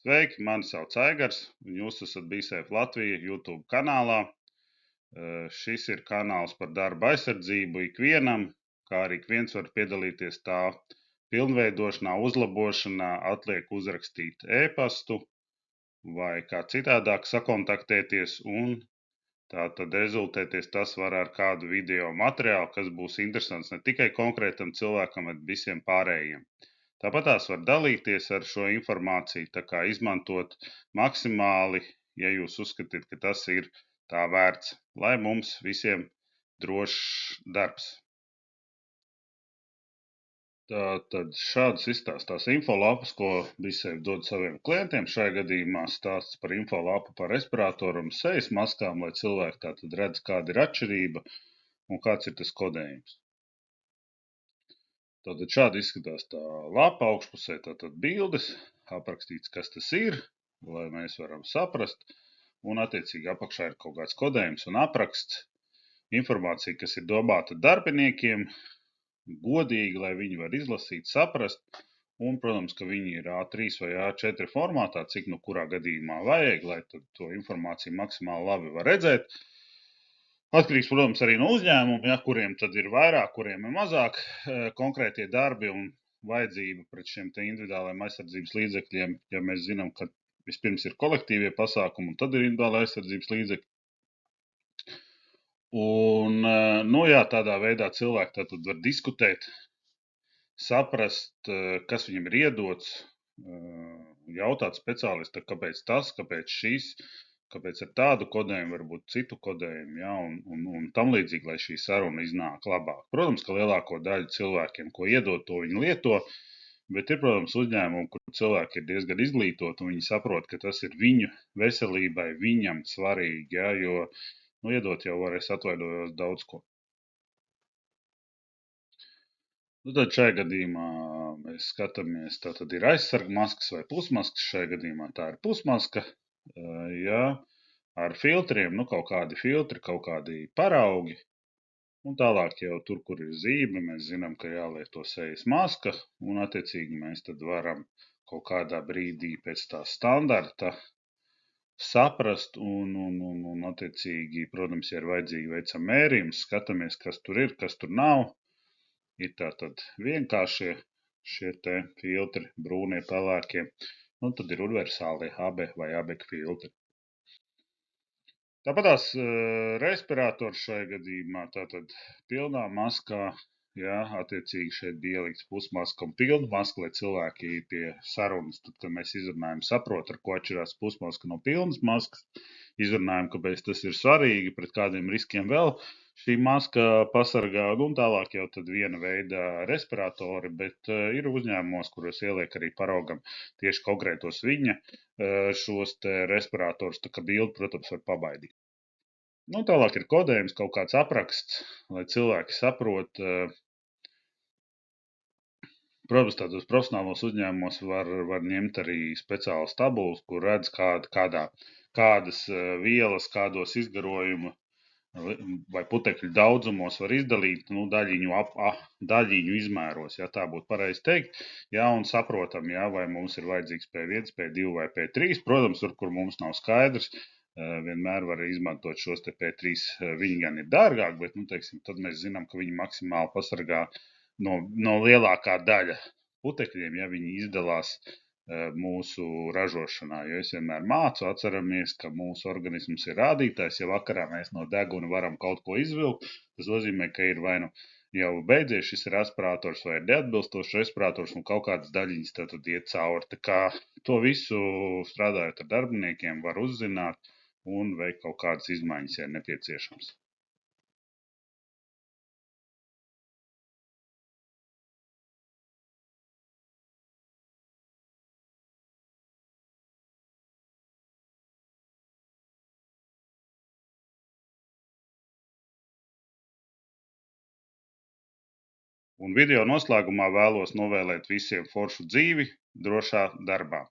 Sveiki, mani sauc Aigars, un jūs esat BeSafe Latvija YouTube kanālā. Šis ir kanāls par darba aizsardzību ikvienam, kā arī ik viens var piedalīties tā pilnveidošanā, uzlabošanā, atliek uzrakstīt e-pastu vai kā citādāk sakontaktēties, un tā tad rezultēties tas var ar kādu video materiālu, kas būs interesants ne tikai konkrētam cilvēkam, bet visiem pārējiem. Tāpatās var dalīties ar šo informāciju, tā kā izmantot maksimāli, ja jūs uzskatāt, ka tas ir tā vērts, lai mums visiem drošs darbs. Tātad šādas izstāstās infolapas, ko BeSafe dod saviem klientiem. Šajā gadījumā stāsts par infolapu par respiratoru un sejas maskām, lai cilvēki tātad redz, kāda ir atšķirība un kāds ir tas kodējums. Tātad šādi izskatās tā lapa, augšpusē tātad bildes, aprakstīts, kas tas ir, lai mēs varam saprast, un attiecīgi apakšā ir kaut kāds kodējums un apraksts, informācija, kas ir domāta darbiniekiem, godīgi, lai viņi var izlasīt, saprast, un, protams, ka viņi ir A3 vai A4 formātā, cik nu kurā gadījumā vajag, lai tad to informāciju maksimāli labi var redzēt. Atkarīgs, protams, arī no uzņēmuma, ja, kuriem tad ir vairāk, kuriem ir mazāk konkrētie darbi un vajadzība pret šiem te individuālajiem aizsardzības līdzekļiem, ja mēs zinām, ka vispirms ir kolektīvie pasākumi un tad ir individuāla aizsardzības līdzekļi. Un, nu jā, tādā veidā cilvēki tātad var diskutēt, saprast, kas viņam ir iedots, jautāt speciālistu, kāpēc tas, kāpēc šis, kāpēc ar tādu kodējumu, varbūt citu kodējumu, ja, un tam līdzīgi, lai šī saruna iznāk labāk. Protams, ka lielāko daļu cilvēkiem, ko iedod, to viņi lieto, bet ir, protams, uzņēmumi, kur cilvēki ir diezgan izglītoti, un viņi saprot, ka tas ir viņu veselībai, viņam svarīgi, ja, jo, nu, iedot jau var, es atvainojos daudz ko. Nu, tad šajā gadījumā mēs skatāmies, tā tad ir aizsarga maskas vai pusmaskas, šajā gadījumā tā ir pusmaska, ja, ar filtriem, nu kaut kādi filtri, kaut kādi paraugi, un tālāk jau tur, kur ir zīme, mēs zinām, ka jālieto sejas maska, un attiecīgi mēs tad varam kaut kādā brīdī pēc tā standarta saprast, un attiecīgi, protams, ja ir vajadzīgi veicam mērījumus, skatāmies, kas tur ir, kas tur nav. Ir tātad vienkāršie šie te filtri, brūnie, pelēkie, un tad ir universālie AB vai ABEK filtri. Tāpatās respirators šajā gadījumā, tātad pilnā maskā, jā, attiecīgi šeit bija ielikts pusmaska un pilna maska, lai cilvēki pie sarunas, tad, kad mēs izrunājam, saprot, ar ko atšķirās pusmaska no pilnas maskas, izrunājam, kāpēc tas ir svarīgi, pret kādiem riskiem vēl šī maska pasargā, un tālāk jau tad viena veida respiratori, bet ir uzņēmumos, kuros ieliek arī paraugam tieši konkrētos viņa šos te respiratorus, tā kā bildi, protams, var pabaidīt. Nu, tālāk ir kodējums, kaut kāds apraksts, lai cilvēki saprot. Protams, tādos profesionālos uzņēmumos var ņemt arī speciālas tabulas, kur redz kādas vielas, kādos izgarojuma vai putekļu daudzumos var izdalīt, nu, daļiņu izmēros, ja tā būtu pareizi teikt, ja, un saprotam, ja, vai mums ir vajadzīgs P1, P2 vai P3, protams, kur mums nav skaidrs, vienmēr var izmantot šos te P3, viņi gan ir dārgāk, bet, nu, teiksim, tad mēs zinām, ka viņi maksimāli pasargā no lielākā daļa putekļiem, ja viņi izdalās mūsu ražošanā, jo es vienmēr mācu, atceramies, ka mūsu organisms ir rādītājs, ja vakarā mēs no deguna varam kaut ko izvilkt, tas nozīmē, ka ir vai nu jau beidzies šis respirators vai ir neatbilstošs respirators un kaut kādas daļiņas tad iet cauri. Tā kā to visu strādājot ar darbiniekiem var uzzināt un veikt kaut kādas izmaiņas, ja nepieciešams. Un video noslēgumā vēlos novēlēt visiem foršu dzīvi, drošā darbā.